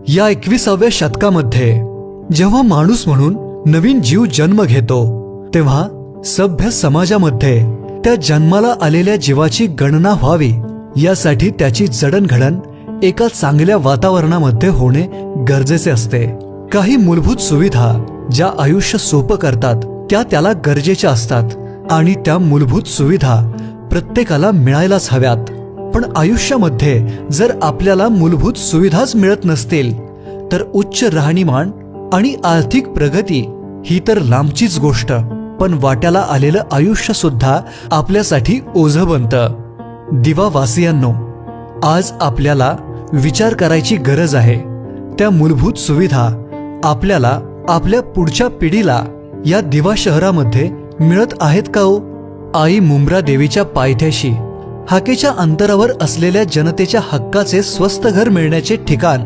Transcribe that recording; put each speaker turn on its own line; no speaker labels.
या 21व्या शतकामध्ये जेव्हा माणूस म्हणून नवीन जीव जन्म घेतो तेव्हा सभ्य समाजामध्ये त्या जन्माला आलेल्या जीवाची गणना व्हावी, यासाठी त्याची जडणघडण एका चांगल्या वातावरणामध्ये होणे गरजेचे असते. काही मूलभूत सुविधा ज्या आयुष्य सोपं करतात त्या त्याला गरजेच्या असतात आणि त्या मूलभूत सुविधा प्रत्येकाला मिळायलाच हव्यात. पण आयुष्यामध्ये जर आपल्याला मूलभूत सुविधाच मिळत नसतील तर उच्च राहणीमान आणि आर्थिक प्रगती ही तर लांबचीच गोष्ट, पण वाट्याला आलेलं आयुष्य सुद्धा आपल्यासाठी ओझं बनतं. दिवावासियांनो, आज आपल्याला विचार करायची गरज आहे. त्या मूलभूत सुविधा आपल्याला आपल्या पुढच्या पिढीला या दिवा शहरामध्ये मिळत आहेत का हो? आई मुंब्रा देवीच्या पायथ्याशी हाकेच्या अंतरावर असलेल्या जनतेच्या हक्काचे स्वस्त घर मिळण्याचे ठिकाण